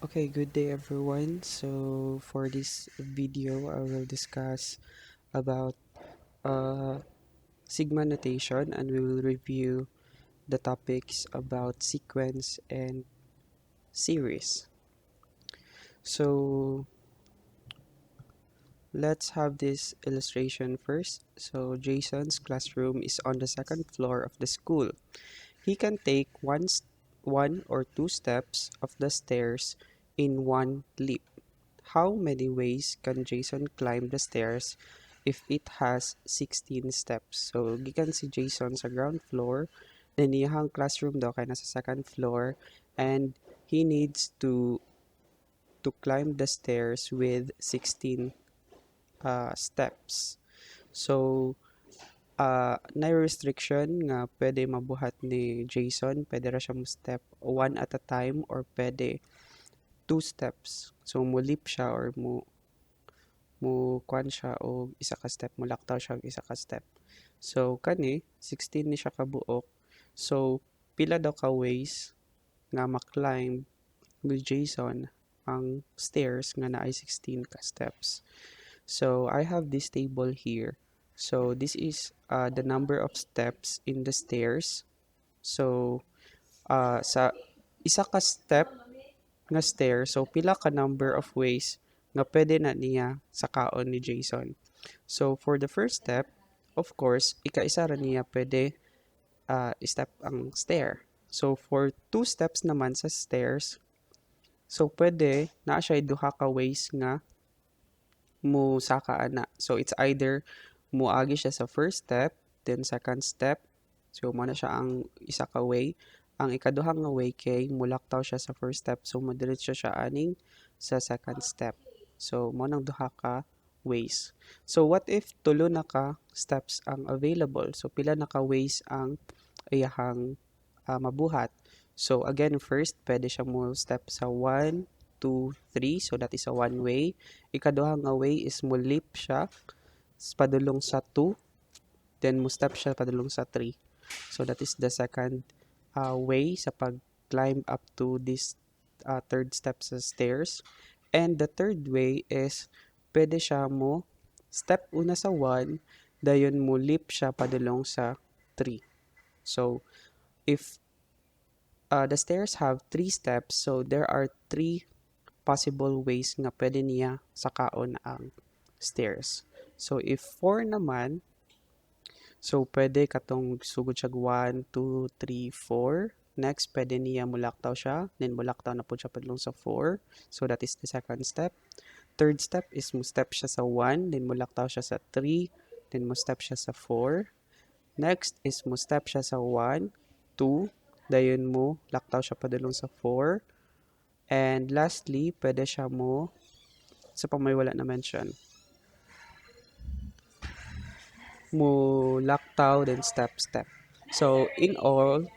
Okay, good day everyone. So for this video, I will discuss about uh, sigma notation, and we will review the topics about sequence and series. So let's have this illustration first. So Jason's classroom is on the second floor of the school. He can take one or two steps of the stairs in one leap. How many ways can Jason climb the stairs if it has 16 steps? So, gikan si Jason sa ground floor, then iyang classroom daw kay nasa second floor, and he needs to climb the stairs with 16 steps. So, na restriction nga pwede mabuhat ni Jason, pwede ra siya mo step one at a time or pwede two steps. So, mo leap siya or mo kuan siya og isa ka step, mo laktaw siya og isa ka step. So kani 16 ni siya ka buok. So pila daw ka ways nga ma-climb ni Jason ang stairs nga naay 16 ka steps. So I have this table here. So this is the number of steps in the stairs. So sa isa ka step nga stair, so pila ka number of ways nga pwede na niya sa kaon ni Jason. So for the first step, of course, ika-isa ra niya pwede step ang stair. So for two steps naman sa stairs, so pwede na siya duha ka ways nga mo saka ana. So it's either moagi siya sa first step, then second step. So mo na siya ang isa ka way. Ang ikaduha nga way kay mulaktaw siya sa first step, so modiretso siya aning sa second step. So mo nang duha ka ways. So what if tulo na ka steps ang available? So pila na ka ways ang iyahang mabuhat. So again, first pwede siya mo step sa 1, 2, 3. So that is a one way. Ikaduha nga way is mo leap siya padulong sa 2, then mo step siya padulong sa 3. So that is the second way sa pag-climb up to this third step sa stairs. And the third way is pwede siya mo step una sa 1, dayon mo leap siya padulong sa 3. So if the stairs have 3 steps, so there are 3 possible ways nga pwede niya sakaon ang stairs. So if 4 naman, so pwede katong sugod siya 1, 2, 3, 4. Next, pwede niya mulaktaw siya. Then mulaktaw na po siya padulong sa 4. So that is the second step. Third step is mo step siya sa 1. Then mulaktaw siya sa 3. Then mo step siya sa 4. Next is mo step siya sa 1, 2. Dayon mo laktaw siya padulong sa 4. And lastly, pwede siya mo sa pang may wala na mention, mo laktaw then step step. So in all,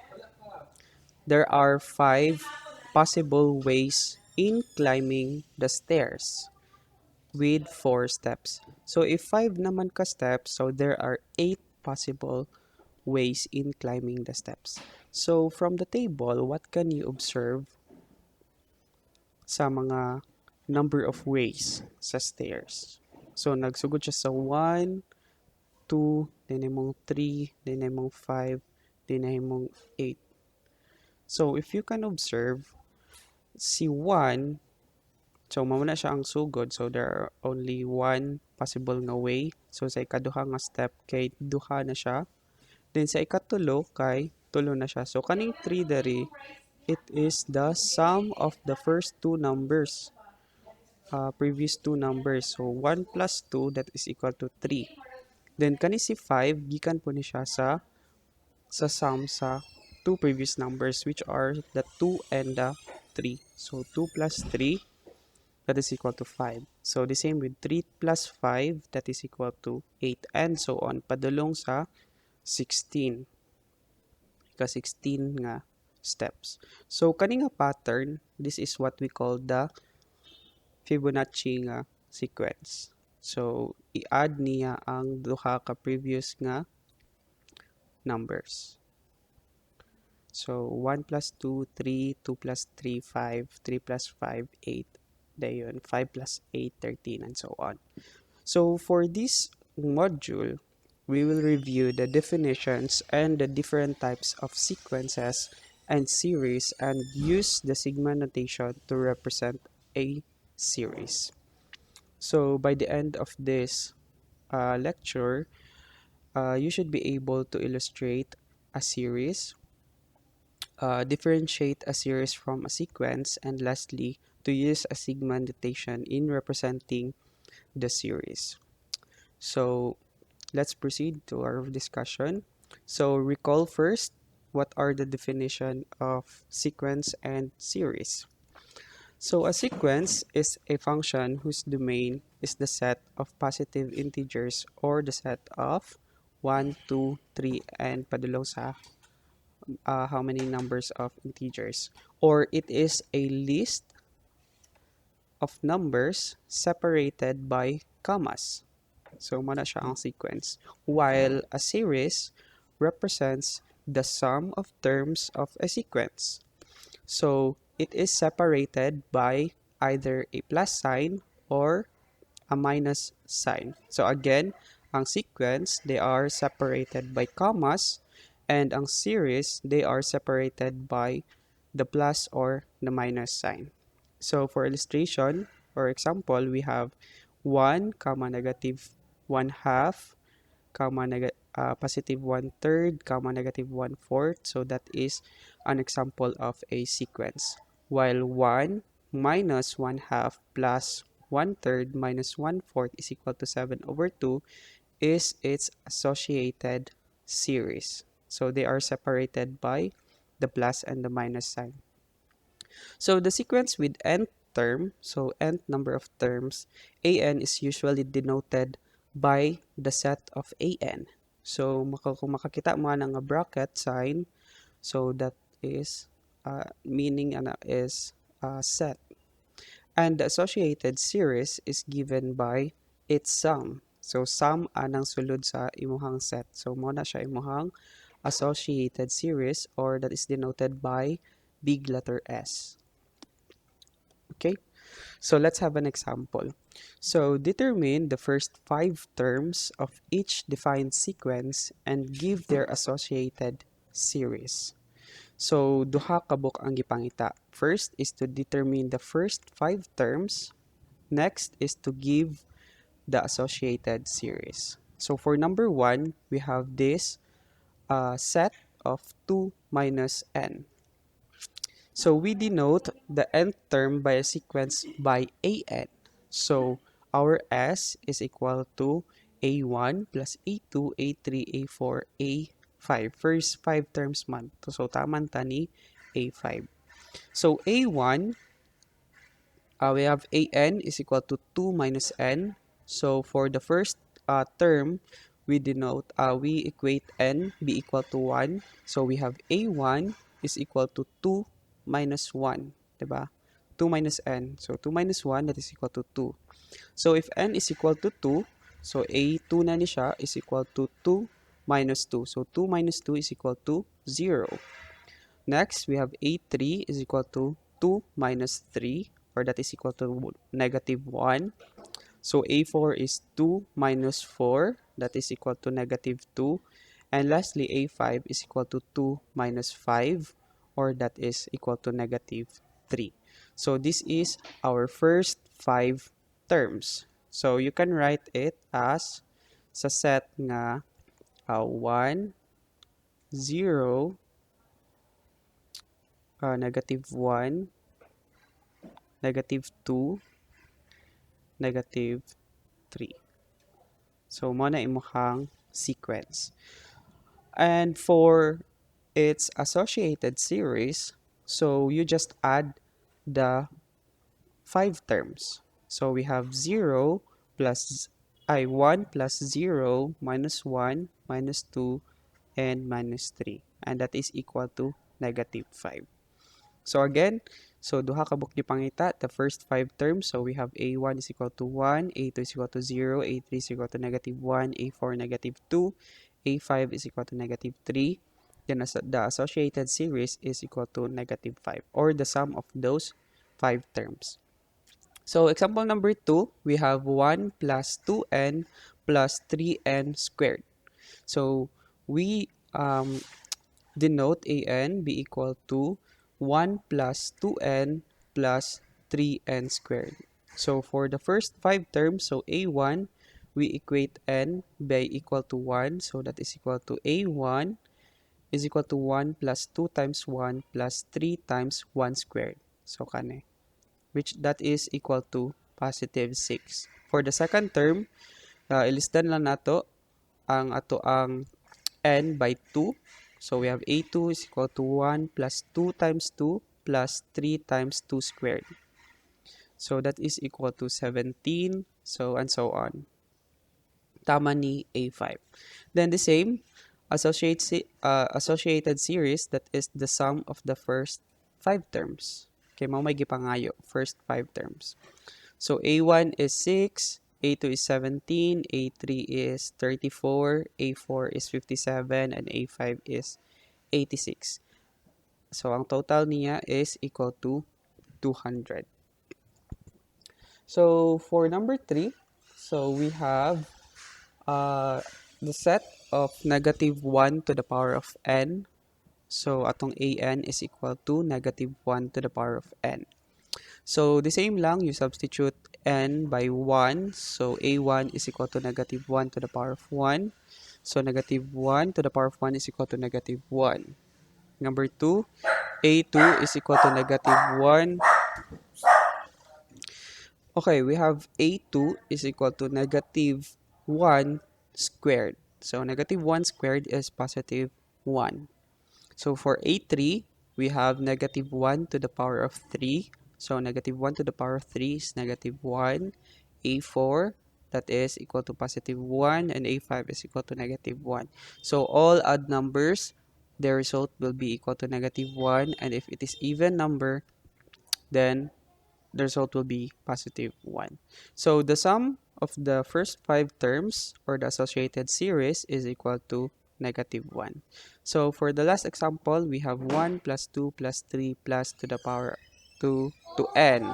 there are 5 possible ways in climbing the stairs with 4 steps. So if 5 naman ka steps, so there are 8 possible ways in climbing the steps. So from the table, what can you observe sa mga number of ways sa stairs? So nagsugod siya sa 1, 2, then imong 3, then imong 5, then imong 8. So if you can observe, si 1, so mao na siya ang sugod. So there are only one possible nga way. So sa ikaduha nga step kay duha na siya. Then sa ikatulo kay tulo na siya. So kaning 3 diri, it is the sum of the first two numbers. Previous two numbers. So 1 plus 2, that is equal to 3. Then kani si 5 gikan po ni siya sa sum sa two previous numbers, which are the 2 and the 3. So 2 plus 3, that is equal to 5. So the same with 3 plus 5, that is equal to 8, and so on padulong sa 16. Ika 16 nga steps. So kani nga pattern, this is what we call the Fibonacci nga sequence. So i-add niya ang duha ka previous nga numbers. So 1 plus 2, 3, 2 plus 3, 5, 3 plus 5, 8. Dayon, 5 plus 8, 13, and so on. So for this module, we will review the definitions and the different types of sequences and series and use the sigma notation to represent a series. So by the end of this lecture, you should be able to illustrate a series, differentiate a series from a sequence, and lastly, to use a sigma notation in representing the series. So let's proceed to our discussion. So recall first, what are the definition of sequence and series? So a sequence is a function whose domain is the set of positive integers or the set of 1, 2, 3, and padulong sa how many numbers of integers. Or it is a list of numbers separated by commas. So, muna siya ang sequence. While a series represents the sum of terms of a sequence. So, it is separated by either a plus sign or a minus sign. So, again, ang sequence, they are separated by commas, and ang series, they are separated by the plus or the minus sign. So, for illustration or example, we have 1 comma negative 1 half comma positive 1/3 comma negative 1/4. So that is an example of a sequence. While 1 minus 1 half plus 1/3 minus 1/4 is equal to 7/2 is its associated series. So they are separated by the plus and the minus sign. So the sequence with nth term, so nth number of terms, an is usually denoted by the set of an. So kung makakita mo ng bracket sign, so that is meaning is set. And the associated series is given by its sum. So sum anang sulod sa imuhang set. So mo na siya imuhang associated series, or that is denoted by big letter S. Okay, so let's have an example. So determine the first 5 terms of each defined sequence and give their associated series. So duha ka book ang gipangita. First is to determine the first 5 terms. Next is to give the associated series. So for number 1, we have this set of 2 minus n. So we denote the nth term by a sequence by an. So our S is equal to a1 plus a2, a3, a4, a5. First 5 terms man. So taman tani a5. So a1, we have an is equal to 2 minus n. So for the first term, we denote, we equate n be equal to 1. So we have a1 is equal to 2 minus 1, diba? 2 minus n. So 2 minus 1, that is equal to 2. So if n is equal to 2, so a2 na ni siya is equal to 2 minus 2. So 2 minus 2 is equal to 0. Next, we have a3 is equal to 2 minus 3, or that is equal to negative 1. So a4 is 2 minus 4, that is equal to negative 2. And lastly, a5 is equal to 2 minus 5, or that is equal to negative 3. So this is our first 5 terms. So you can write it as sa set nga 1, 0, negative 1, negative 2, negative 3. So, mo na imuhang sequence. And for its associated series, so you just add the 5 terms. So, we have 0 plus 1 plus 0 minus 1 minus 2 and minus 3. And that is equal to negative 5. So again, so duha ka book pangita the first 5 terms. So we have a1 is equal to 1, a2 is equal to 0, a3 is equal to negative 1, a4 negative 2, a5 is equal to negative 3, then the associated series is equal to negative 5, or the sum of those 5 terms. So example number 2, we have 1 plus 2n plus 3n squared. So we denote an be equal to 1 plus 2n plus 3n squared. So for the first 5 terms, so a1, we equate n by equal to 1. So that is equal to a1 is equal to 1 plus 2 times 1 plus 3 times 1 squared. So kane, which that is equal to positive 6. For the second term, ilistan lang nato ang ato ang n by 2. So we have a2 is equal to 1 plus 2 times 2 plus 3 times 2 squared. So that is equal to 17, so and so on. Tama ni a5. Then the same, associated series, that is the sum of the first 5 terms. Okay, mao may gipangayo, first 5 terms. So a1 is 6, a2 is 17, a3 is 34, a4 is 57, and a5 is 86. So ang total niya is equal to 200. So for number 3, so we have the set of negative 1 to the power of n. So atong an is equal to negative 1 to the power of n. So the same lang, you substitute n by 1. So a1 is equal to negative 1 to the power of 1. So negative 1 to the power of 1 is equal to negative 1. Number 2, a2 is equal to negative 1. Okay, we have a2 is equal to negative 1 squared. So negative 1 squared is positive 1. So for a3, we have negative 1 to the power of 3. So negative 1 to the power of 3 is negative 1. a4, that is equal to positive 1. And a5 is equal to negative 1. So all odd numbers, their result will be equal to negative 1. And if it is even number, then the result will be positive 1. So the sum of the first 5 terms, or the associated series, is equal to negative 1. So for the last example, we have 1 plus 2 plus 3 plus to the power 2 to n.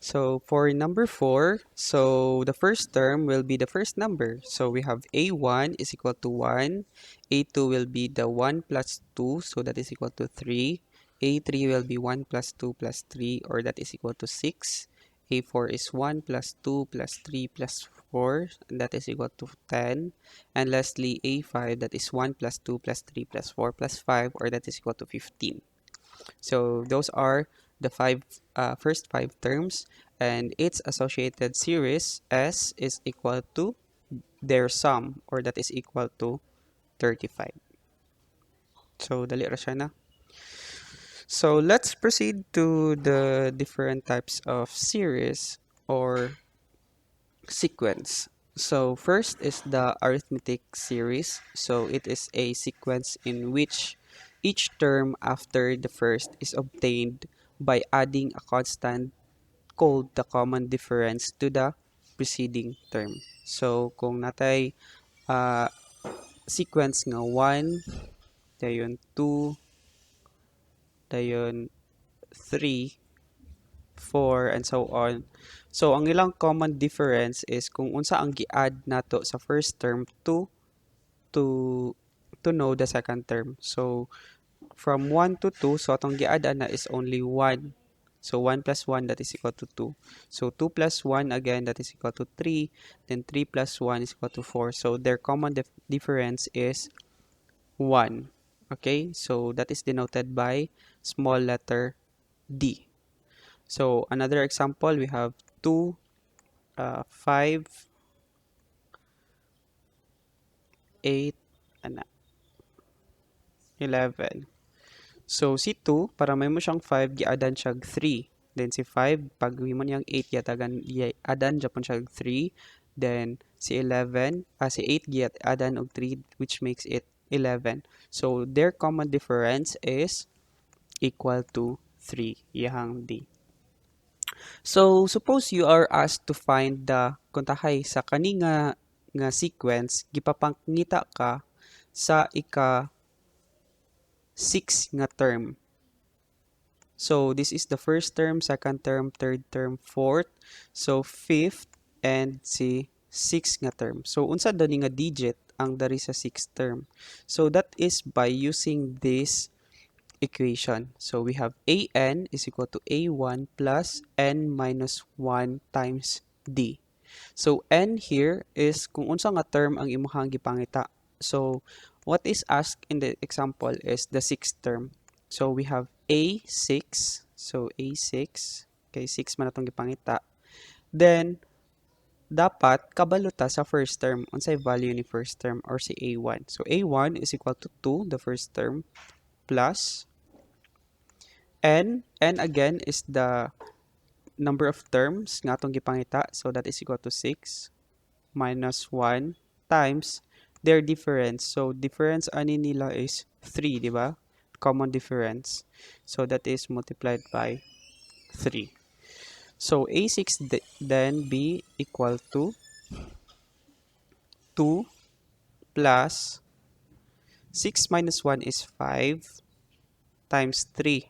So for number 4, so the first term will be the first number. So we have a1 is equal to 1, a2 will be the 1 plus 2, so that is equal to 3, a3 will be 1 plus 2 plus 3, or that is equal to 6, a4 is 1 plus 2 plus 3 plus 4, and that is equal to 10, and lastly a5, that is 1 plus 2 plus 3 plus 4 plus 5, or that is equal to 15. So those are the first 5 terms, and its associated series S is equal to their sum, or that is equal to 35. So dali ra siya na. So let's proceed to the different types of series or sequence. So first is the arithmetic series. So it is a sequence in which each term after the first is obtained by adding a constant called the common difference to the preceding term. So kung natay uh, sequence nga 1, dayon 2, dayon 3, 4, and so on. So ang ilang common difference is kung unsa ang gi-add nato sa first term to know the second term. So from 1 to 2, so atong gi-add na is only 1. So 1 plus 1, that is equal to 2. So 2 plus 1 again, that is equal to 3. Then 3 plus 1 is equal to 4. So their common difference is 1. Okay, so that is denoted by small letter D. So another example, we have 2, 5, 8, and 11. So si 2, para may mo siyang 5, gi-addan siya 3. Then si 5, pag mo niyang 8, gi-addan Japon siya 3. Then si 11, si 8 gi-addan og 3, which makes it 11. So their common difference is equal to 3, iyahang D. So suppose you are asked to find the kuntahay sa kani nga sequence, gipapangita ka sa ika 6 nga term. So this is the first term, second term, third term, fourth. So fifth and si sixth nga term. So unsa daw ni nga digit ang dari sa sixth term? So that is by using this equation. So we have an is equal to a1 plus n minus 1 times d. So n here is kung unsa nga term ang imong gipangita. So what is asked in the example is the sixth term. So we have a6. So a6. Okay, 6 man atong gipangita. Then dapat kabalo ta sa first term. Unsay value ni first term or si a1. So a1 is equal to 2, the first term, plus n again is the number of terms nga atong gipangita. So that is equal to 6 minus 1 times their difference. So difference ani nila is 3, di ba? Common difference. So that is multiplied by 3. So a6 then be equal to 2 plus 6 minus 1 is 5 times 3.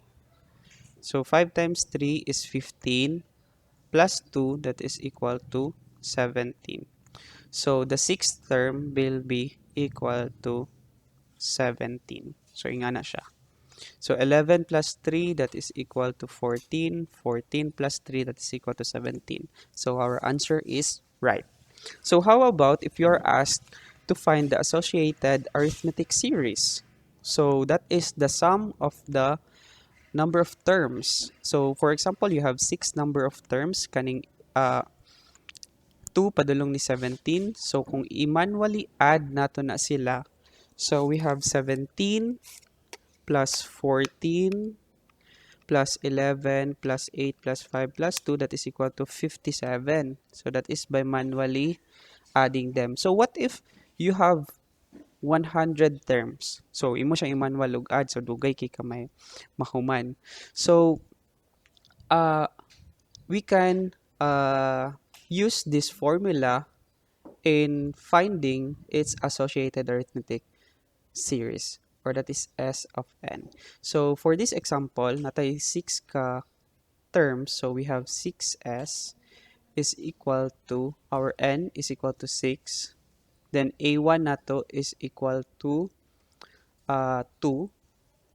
So 5 times 3 is 15 plus 2, that is equal to 17. So the sixth term will be equal to 17. So inga na siya. So 11 plus 3, that is equal to 14. 14 plus 3, that is equal to 17. So our answer is right. So how about if you're asked to find the associated arithmetic series? So that is the sum of the number of terms. So for example, you have 6 number of terms kaning 2 padulong ni 17. So kung i-manually add nato na sila, so we have 17 plus 14 plus 11 plus 8 plus 5 plus 2, that is equal to 57. So that is by manually adding them. So what if you have 100 terms? So imo siyang i-manual og add, so dugay kay kamay mahuman. So we can use this formula in finding its associated arithmetic series, or that is S of n. So for this example, natay 6 ka terms, so we have 6s is equal to, our n is equal to 6, then a1 nato is equal to 2,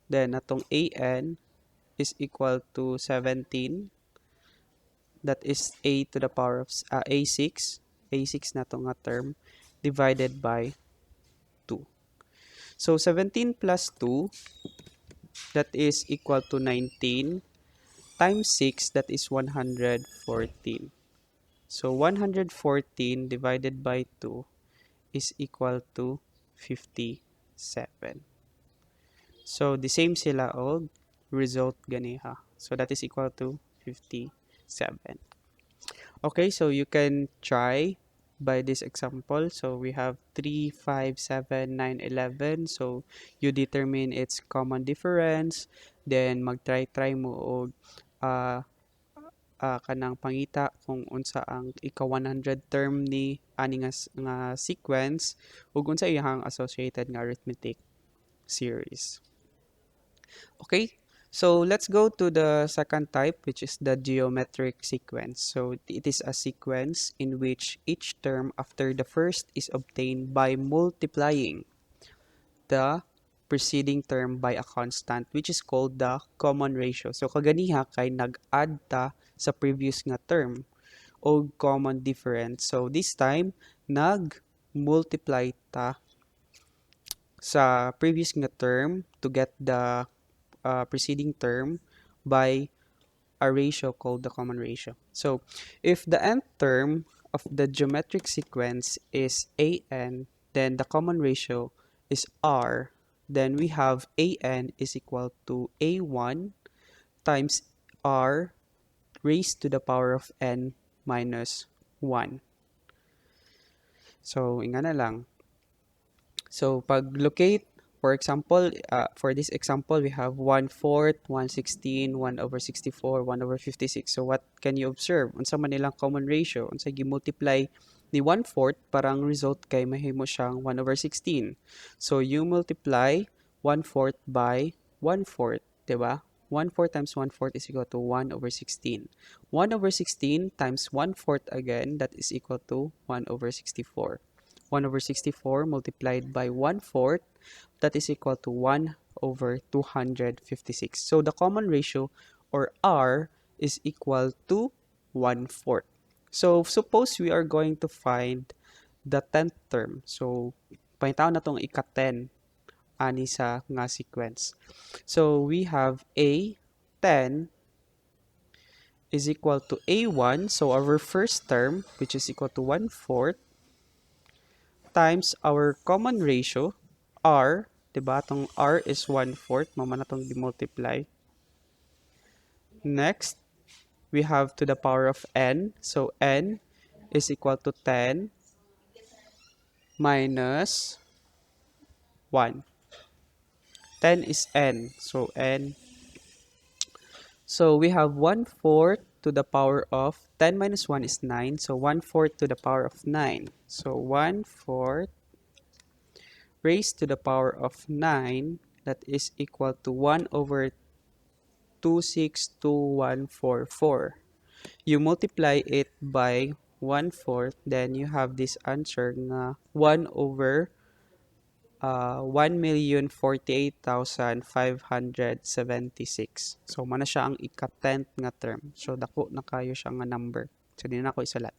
then natong an is equal to 17, that is a to the power of a6 na to nga term divided by 2. So 17 plus 2, that is equal to 19, times 6, that is 114. So 114 divided by 2 is equal to 57. So the same sila og result ganiha. So that is equal to 57. Okay, so you can try by this example. So we have 3, 5, 7, 9, 11. So you determine its common difference. Then mag-try mo og kanang pangita kung unsa ang ika 100 term ni ani nga sequence ug unsa iyang associated nga arithmetic series. Okay, so let's go to the second type, which is the geometric sequence. So it is a sequence in which each term after the first is obtained by multiplying the preceding term by a constant, which is called the common ratio. So kaganiha kay nag-add ta sa previous nga term o common difference. So this time nag-multiply ta sa previous nga term to get the preceding term by a ratio called the common ratio. So if the nth term of the geometric sequence is an, then the common ratio is r, then we have an is equal to a1 times r raised to the power of n minus 1. So inga na lang. So pag locate, for example, for this example, we have 1/4, 1/16, 1/64, 1/56. So what can you observe? Unsa man nilang common ratio? Unsa gi-multiply ni 1/4 parang result kay mahimo siyang 1/16. So you multiply 1/4 by 1/4, 'di ba? 1/4 times 1/4 is equal to 1/16. 1/16 times 1/4 again, that is equal to 1/64. 1/64 multiplied by 1/4, that is equal to 1/256. So the common ratio, or R, is equal to 1/4. So suppose we are going to find the 10th term. So pangitaon na tong ika-10 ani sa nga sequence. So we have A 10 is equal to A1. So our first term, which is equal to 1/4, times our common ratio, R, diba? Itong R is 1/4. Mama na itong dimultiply. Next, we have to the power of N. So N is equal to 10 minus 1. 10 is N. So N. So we have 1/4 to the power of 10 minus 1 is 9. So 1/4 to the power of 9. So 1/4 raised to the power of 9, that is equal to 1/262,144. You multiply it by 1/4, then you have this answer nga 1/1,048,576. So, mana siya ang ika-10th nga term. So, dako na kayo siya nga number. So, di na ako isalat.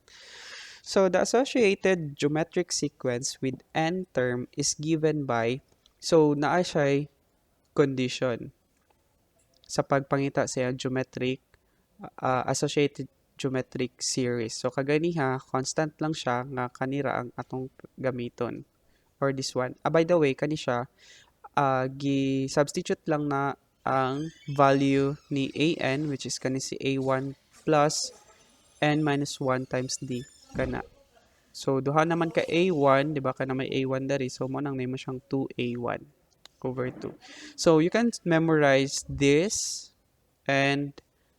So, the associated geometric sequence with n term is given by, so, naa siya condition sa pagpangita sa associated geometric series. So, kaganiha, constant lang siya nga kanira ang atong gamiton. Or this one. By the way, kani siya, gi-substitute lang na ang value ni an, which is kani si a1 plus n minus 1 times d kana. So duha naman ka a1, di ba, kana may a1 dari, so mo nang nimo siyang 2a1 over 2. So you can memorize this and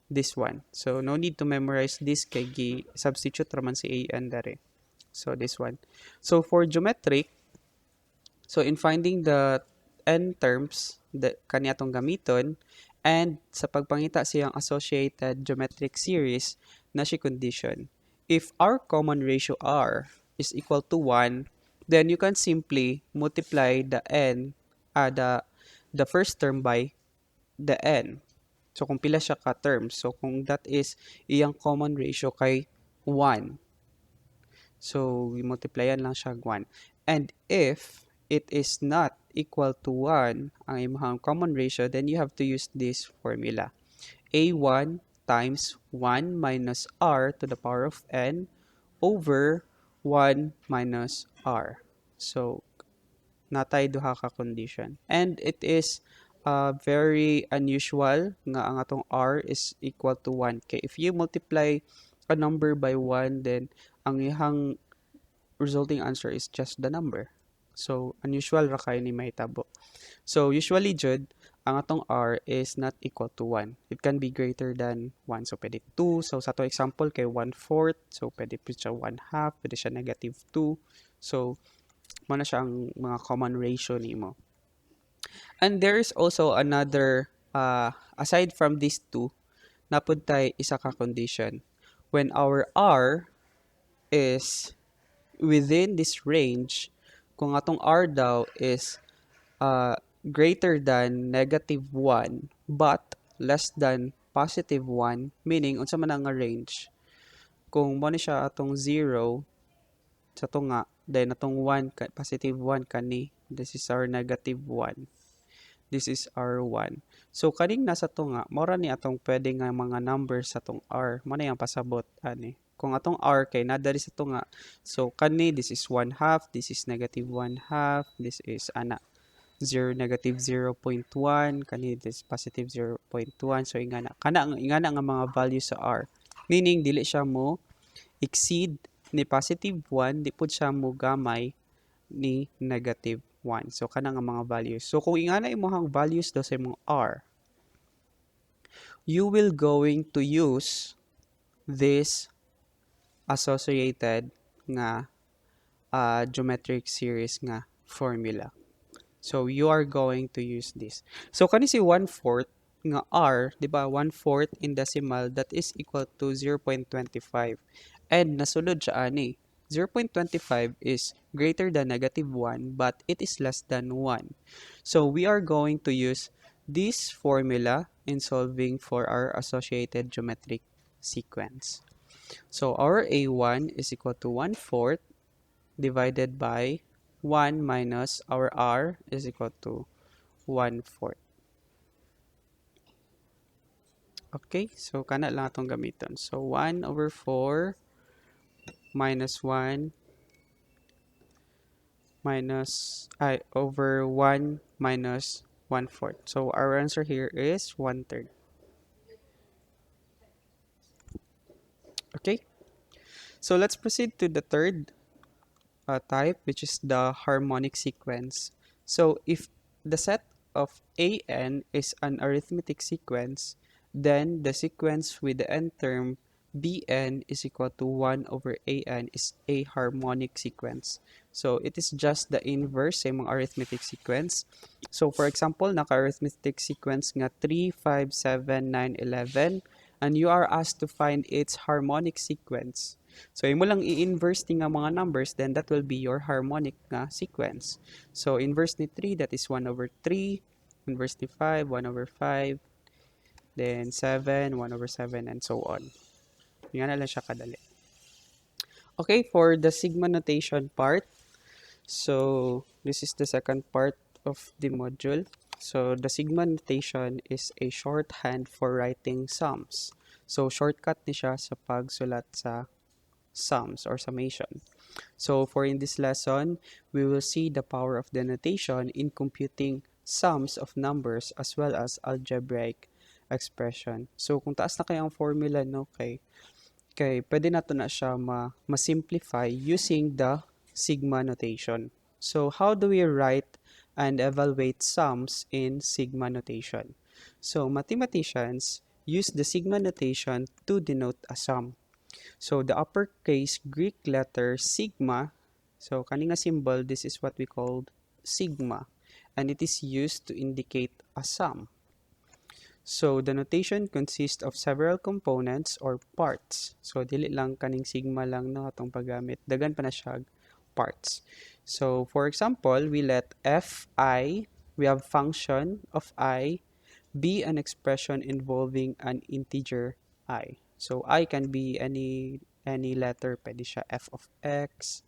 this one. So no need to memorize this kay gi-substitute raman si an dari. So this one. So for geometric, so in finding the n terms, kani atong gamiton, and sa pagpangita siyang associated geometric series, na siya condition. If our common ratio R is equal to 1, then you can simply multiply the n, the first term by the n. So kung pila siya ka terms, so kung that is iyang common ratio kay 1, so, multiplyan lang siya 1. And if it is not equal to 1 ang imong common ratio, then you have to use this formula. A1 times 1 minus r to the power of n over 1 minus r. So, natay duha ka condition. And it is very unusual nga ang atong r is equal to 1. Okay, if you multiply a number by 1, then ang ihang resulting answer is just the number. So, unusual ra kayo ni mahitabo. So, usually, jud, ang atong r is not equal to 1. It can be greater than 1. So, pwede 2. So, sa to example, kay 1/4. So, pwede po siya 1/2. Pwede siya -2. So, muna siya ang mga common ratio nimo. And there is also another, aside from these two, napud tay isa ka condition. When our r is within this range, kung atong r daw is greater than -1 but less than +1, meaning unsa man ang range, kung mo ni siya atong 0 sa tunga, then atong 1 +1 kani, this is our -1, this is R1. So kaning nasa tunga, mora ni atong pwede nga mga numbers sa atong R, mo na yung pasabot ani. Kung atong R kay nadari sa tunga, so kani this is 1/2, this is -1/2, this is 0, -0.1, kani this positive 0.1. So ingana ingana nga mga values sa R. Meaning dili siya mo exceed ni +1, di pud siya mo gamay ni -1. So kana nga mga values. So kung ingana imong values daw sa imong R, you will going to use this associated nga geometric series nga formula. So you are going to use this. So kani si 1/4 nga r, di ba? 1/4 in decimal, that is equal to 0.25. And nasulod siya ani. 0.25 is greater than -1, but it is less than 1. So we are going to use this formula in solving for our associated geometric sequence. So our A1 is equal to 1/4 divided by 1 minus our R is equal to 1/4. Okay, so kana lang atong gamiton. So 1/4 minus 1 minus over 1 minus 1/4. So our answer here is 1/3. Okay, so let's proceed to the third type, which is the harmonic sequence. So if the set of an is an arithmetic sequence, then the sequence with the n term bn is equal to 1 over an is a harmonic sequence. So it is just the inverse sa mga arithmetic sequence. So for example, naka-arithmetic sequence nga 3, 5, 7, 9, 11, and you are asked to find its harmonic sequence. So, imo lang i-inverse ni nga mga numbers, then that will be your harmonic nga sequence. So, inverse ni 3, that is 1 over 3. Inverse ni 5, 1 over 5. Then, 7, 1 over 7, and so on. Yan na lang siya kadali. Okay, for the sigma notation part, so, this is the second part of the module. So, the sigma notation is a shorthand for writing sums. So, shortcut ni siya sa pagsulat sa sums or summation. So for in this lesson, we will see the power of the notation in computing sums of numbers as well as algebraic expression. So kung taas na kayang formula, no, kay pwede nato na siya ma-simplify using the sigma notation. So how do we write and evaluate sums in sigma notation? So mathematicians use the sigma notation to denote a sum. So the uppercase Greek letter sigma, so kaninga symbol, this is what we call sigma, and it is used to indicate a sum. So the notation consists of several components or parts. So dili lang kaning sigma lang no atong paggamit. Dagan pa na siya parts. So for example, we let fi, we have function of I, be an expression involving an integer I. So I can be any letter, pwede siya f of x,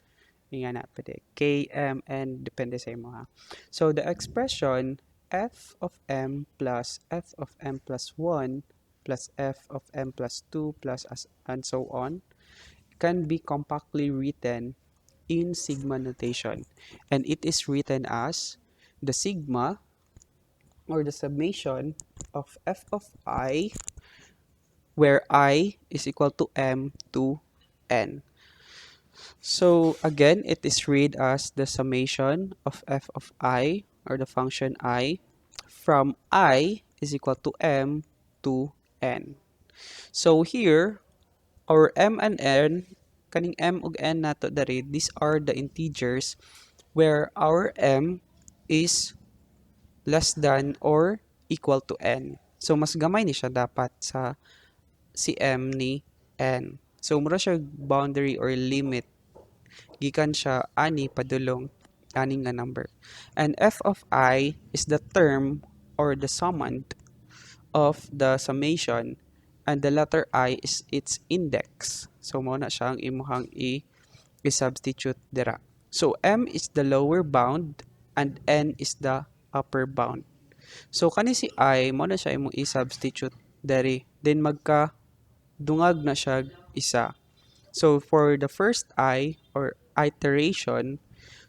nga na, pwede k, m, n, depende sa imo ha. So the expression f of m plus f of m plus 1 plus f of m plus 2 plus and so on can be compactly written in sigma notation, and it is written as the sigma or the summation of f of I, where I is equal to m to n. So again, it is read as the summation of f of I, or the function I, from I is equal to m to n. So here, our m and n, kaning m ug n nato dari, these are the integers where our m is less than or equal to n. So mas gamay ni siya dapat sa si m ni n. So mura siya boundary or limit, gikan siya ani padulong ani nga number. And f of I is the term or the summand of the summation, and the letter I is its index. So mo na siya ang imuhang i-substitute dira. So m is the lower bound and n is the upper bound. So kani si I mo na siya imong i-substitute diri, then magka dungag na siya isa. So for the first I or iteration,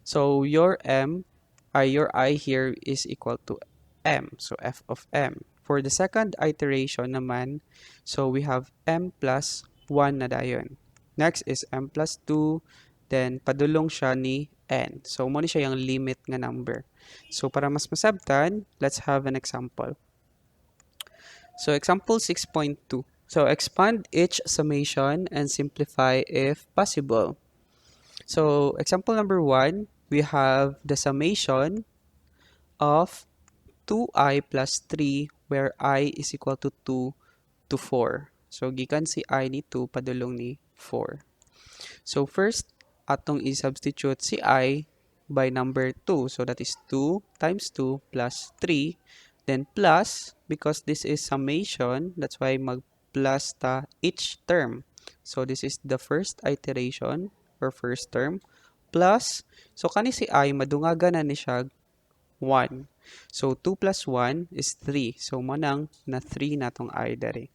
so your I here is equal to m, so f of m. For the second iteration naman, so we have m plus 1 na dayon. Next is m plus 2, then padulong siya ni n. So mo ni siya yung limit nga number. So para mas masabtan, let's have an example. So example 6.2. So expand each summation and simplify if possible. So example number 1, we have the summation of 2i plus 3 where I is equal to 2 to 4. So, gikan si I ni 2 padulong ni 4. So, first, atong i-substitute si I by number 2. So, that is 2 times 2 plus 3. Then, plus, because this is summation, that's why mag-plus ta each term. So, this is the first iteration or first term. Plus, so kani si I, madungagan na ni siya 1. So, 2 plus 1 is 3. So, manang na 3 natong I dari.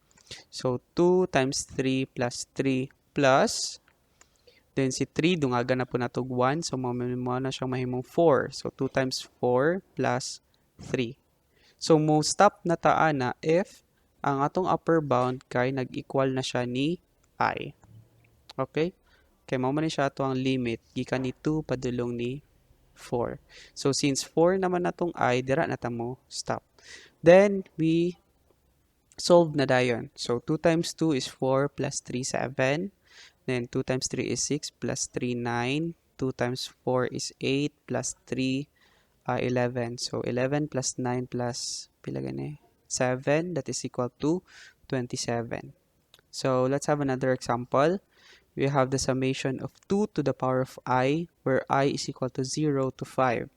So, 2 times 3 plus 3 plus, then si 3, dungagan na po natog 1. So, mo na siyang mahimong 4. So, 2 times 4 plus 3. So, mo stop na taa na if ang atong upper bound kay nag-equal na siya ni I. Okay? Kay mo man siya ato ang limit, gikan ni 2 padulong ni 4. So, since 4 naman natong I, dira na ta mo stop. Then, we solve na dayon. So, 2 times 2 is 4 plus 3, 7. Then, 2 times 3 is 6 plus 3, 9. 2 times 4 is 8 plus 3, 11. So, 11 plus 9 plus, pila gani? 7, that is equal to 27. So, let's have another example. We have the summation of 2 to the power of I, where I is equal to 0 to 5.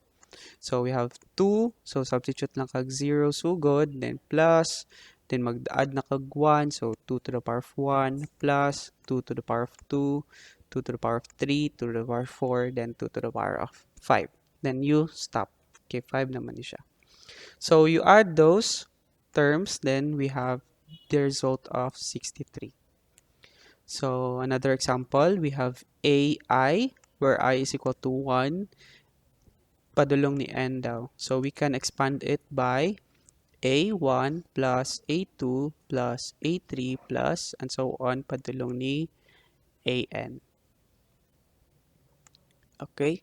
So, we have 2. So, substitute lang kag 0 sugod. Then, plus. Then, mag-add na kag 1. So, 2 to the power of 1 plus 2 to the power of 2, 2 to the power of 3, 2 to the power of 4, then 2 to the power of 5. Then, you stop. Okay, 5 naman ni siya. So, you add those terms. Then, we have the result of 63. So, another example, we have AI, where I is equal to 1, padulong ni n daw. So, we can expand it by A1 plus A2 plus A3 plus and so on, padulong ni AN. Okay?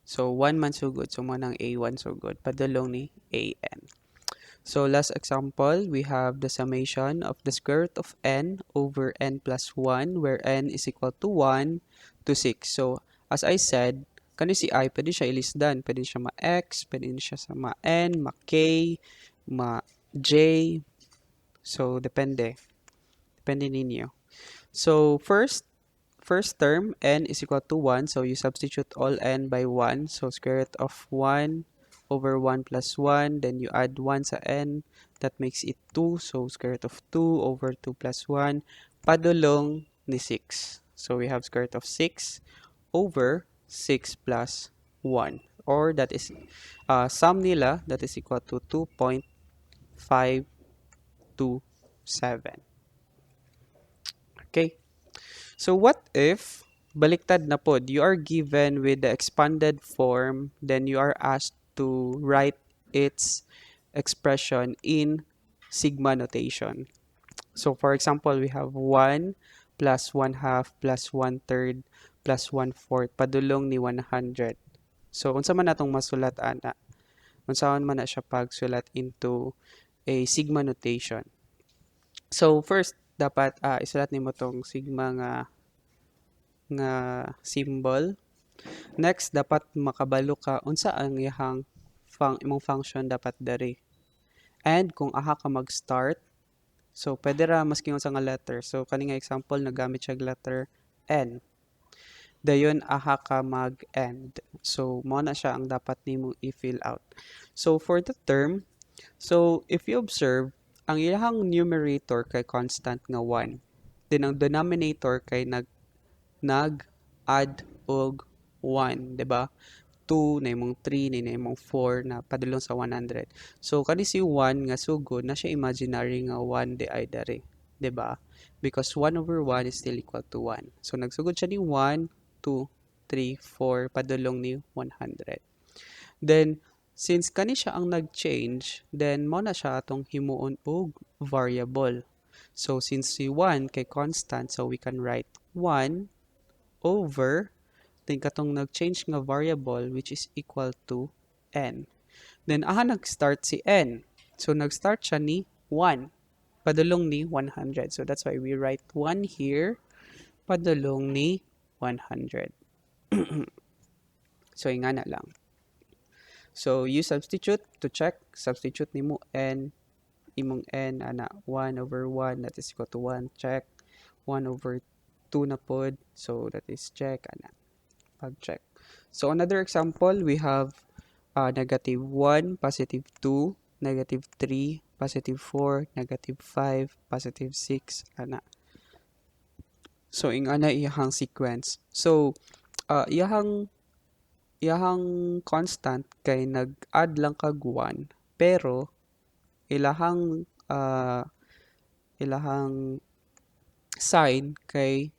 So, 1 man sugod. So, manang A1 sugod, padulong ni AN. So, last example, we have the summation of the square root of n over n plus 1, where n is equal to 1 to 6. So, as I said, kani si I, pwede siya ilisdan. Pwede siya ma-x, pwede siya sa ma-n, ma-k, ma-j. So, depende. Depende ninyo. So, first term, n is equal to 1. So, you substitute all n by 1. So, square root of 1 over 1 plus 1. Then, you add 1 sa n. That makes it 2. So, square root of 2 over 2 plus 1. Padulong ni 6. So, we have square root of 6 over 6 plus 1. Or, that is, sum nila, that is equal to 2.527. Okay? So what if baliktad na pod, you are given with the expanded form, then you are asked to write its expression in sigma notation. So for example, we have 1 plus 1 half plus 1 third plus 1 fourth padulong ni 100. So unsa man natong masulat ana? Unsaon man na siya pagsulat into a sigma notation. So first dapat isulat nimo tong sigma nga symbol. Next, dapat makabalo ka unsa ang iyang imong function dapat dari. And kung aha ka mag-start, so pwede ra maski unsa nga letter. So kani nga example nagamit siya letter N. Dayon aha ka mag-end. So mo na siya ang dapat nimo i-fill out. So for the term, so if you observe, ang iyang numerator kay constant nga 1. Then ang denominator kay nag-add og 1, 'di ba? 2 na imong 3 na imong 4 na padulong sa 100. So kani si 1 nga sugod na siya imaginary nga 1 di ay dari, 'di ba? Because 1 over 1 is still equal to 1. So nagsugod siya ni 1, 2, 3, 4 padulong ni 100. Then since kani siya ang nag-change, then mo na siya atong himuon og variable. So since si 1 kay constant, so we can write 1 over, then katong nag-change nga variable which is equal to n. Then aha nag-start si n. So nag-start siya ni 1. Padulong ni 100. So that's why we write 1 here. Padulong ni 100. So ingana lang. So you substitute to check, substitute nimo n, imong n ana 1 over 1 that is equal to 1, check. 1 over 2 na pod, so that is check ana pag-check. So another example, we have negative 1, positive 2, negative 3, positive 4, negative 5, positive 6 ana. So ing ana iyahang sequence. So iyahang constant kay nag-add lang kag 1 pero ilahang ilahang sign kay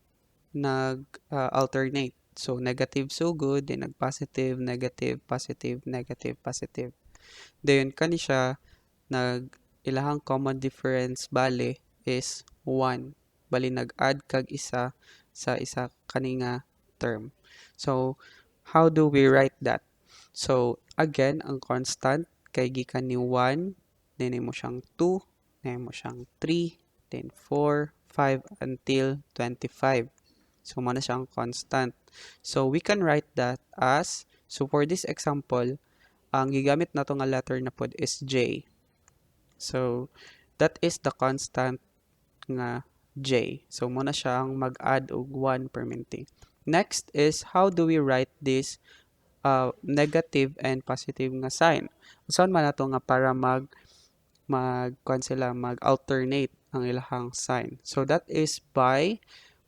nag alternate. So negative sugod, then nag-positive, negative, positive, negative, positive. Dayon kani siya nag ilahang common difference bale is 1. Bali nag-add kag isa sa isa kani nga term. So how do we write that? So again, ang constant kay gikan ni 1, then mo siyang 2, then mo siyang 3, then 4, 5 until 25. So mo na siyang constant. So we can write that as, so for this example, ang gigamit nato nga letter na pod is J. So that is the constant nga J. So mo na siyang mag-add og 1 permanently. Next is how do we write this negative and positive nga sign? Saan man nato nga para mag-alternate ang ilahang sign. So that is by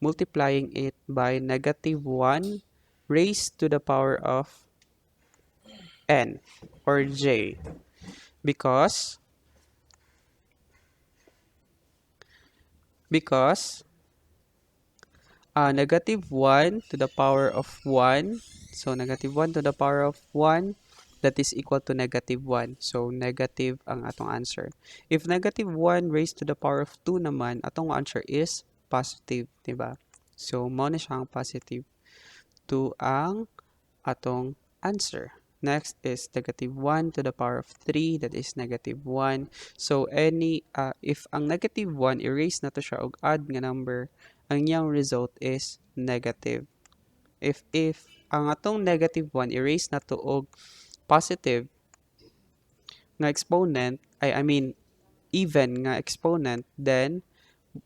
multiplying it by negative 1 raised to the power of n or j, because negative 1 to the power of 1, so negative 1 to the power of 1, that is equal to negative 1. So negative ang atong answer. If negative 1 raised to the power of 2 naman, atong answer is positive, diba? So mo na siyang positive 2 ang atong answer. Next is negative 1 to the power of 3, that is negative 1. So if ang negative 1 erase na to siya og odd nga number, ang iyang result is negative. If ang atong negative 1 erase na to og positive nga exponent, I mean even nga exponent, then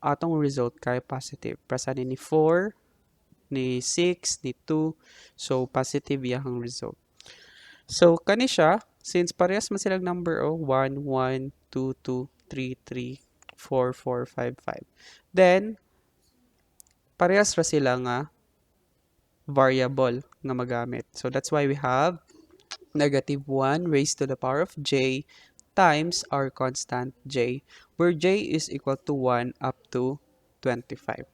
atong result kay positive. Prasa ni 4, ni 6, ni 2, so positive iyang result. So kani siya, since parehas man silang number 1, 1, 2, 2, 3, 3, 4, 4, 5, 5. Then parehas ra sila nga variable nga magamit. So that's why we have negative 1 raised to the power of j times our constant j, where j is equal to 1 up to 25.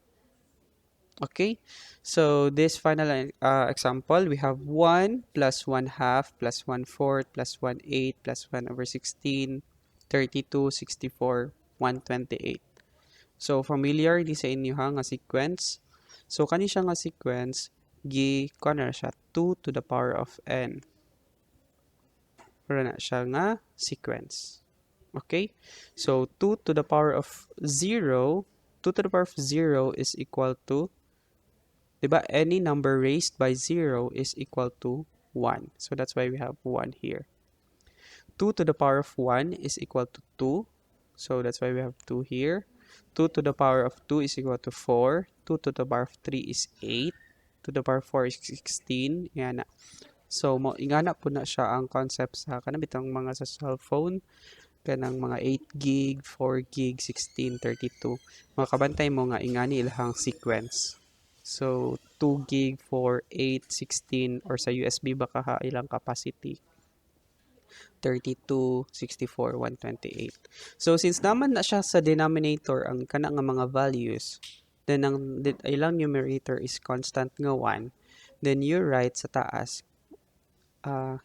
Okay, so this final example, we have 1 plus 1 half plus 1 fourth plus 1 eighth plus 1 over 16, 32, 64, 128. So familiar di sa inyo ha nga sequence. So kani siya nga sequence, kuha na siya 2 to the power of n. Wala na siya nga sequence. Okay, so 2 to the power of 0, 2 to the power of 0 is equal to, diba, any number raised by 0 is equal to 1. So that's why we have 1 here. 2 to the power of 1 is equal to 2. So that's why we have 2 here. 2 to the power of 2 is equal to 4. 2 to the power of 3 is 8. 2 to the power of 4 is 16. Yan na. So, ingana po na siya ang concept sa kanabitang mga sa cellphone. Kanang mga 8 gig, 4 gig, 16, 32. Mga kabantay mo nga ingani ilahang sequence. So, 2 gig, 4, 8, 16, or sa USB baka ha ilang capacity. 32, 64, 128. So, since naman na siya sa denominator ang kana nga mga values, then ang ilang numerator is constant nga 1, then you write sa taas,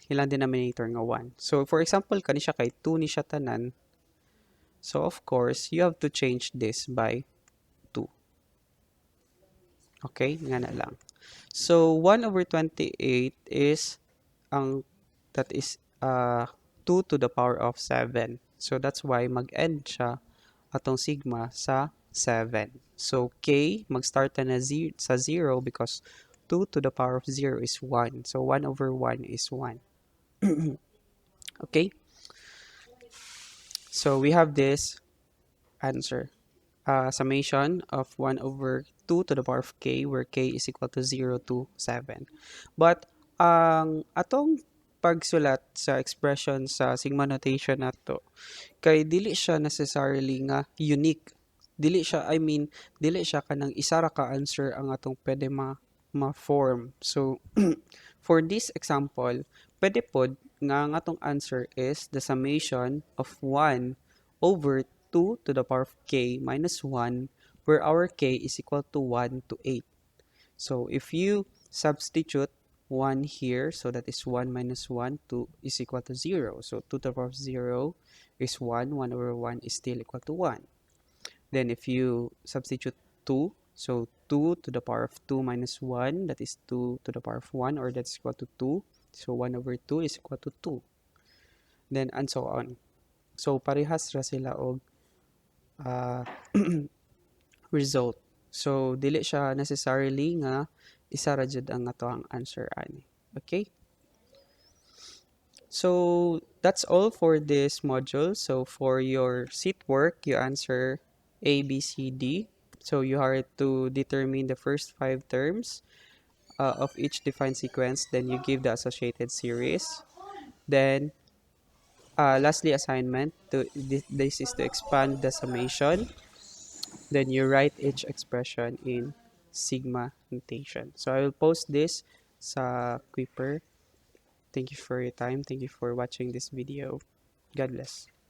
ilang denominator nga 1. So, for example, kani siya kay 2 ni siya tanan. So, of course, you have to change this by 2. Okay, nga na lang. So, 1 over 28 is, that is 2 to the power of 7. So, that's why mag-end siya atong sigma sa 7. So, k, mag-start na sa 0 because 2 to the power of 0 is 1. So, 1 over 1 is 1. Okay, so we have this answer. Summation of 1 over 2 to the power of k, where k is equal to 0 to 7. But ang atong pagsulat sa expression sa sigma notation nato kay dili siya necessarily nga unique. Dili siya, I mean, dili siya kanang isa ra ka answer ang atong pwede ma-form. So for this example, pwede pod nga ang atong answer is the summation of 1 over 2 to the power of k minus 1, where our k is equal to 1 to 8. So if you substitute 1 here, so that is 1 minus 1, 2 is equal to 0. So 2 to the power of 0 is 1, 1 over 1 is still equal to 1. Then if you substitute 2, so 2 to the power of 2 minus 1, that is 2 to the power of 1, or that's equal to 2. So 1 over 2 is equal to 2. Then and so on. So parehas ra sila og uh, result. So dili siya necessarily nga isa ra jud ang ato ang answer ani. Okay? So that's all for this module. So for your seat work, you answer A, B, C, D. So you have to determine the first 5 terms of each defined sequence. Then you give the associated series. Then lastly, assignment. This is to expand the summation. Then you write each expression in sigma notation. So I will post this sa Quipper. Thank you for your time. Thank you for watching this video. God bless.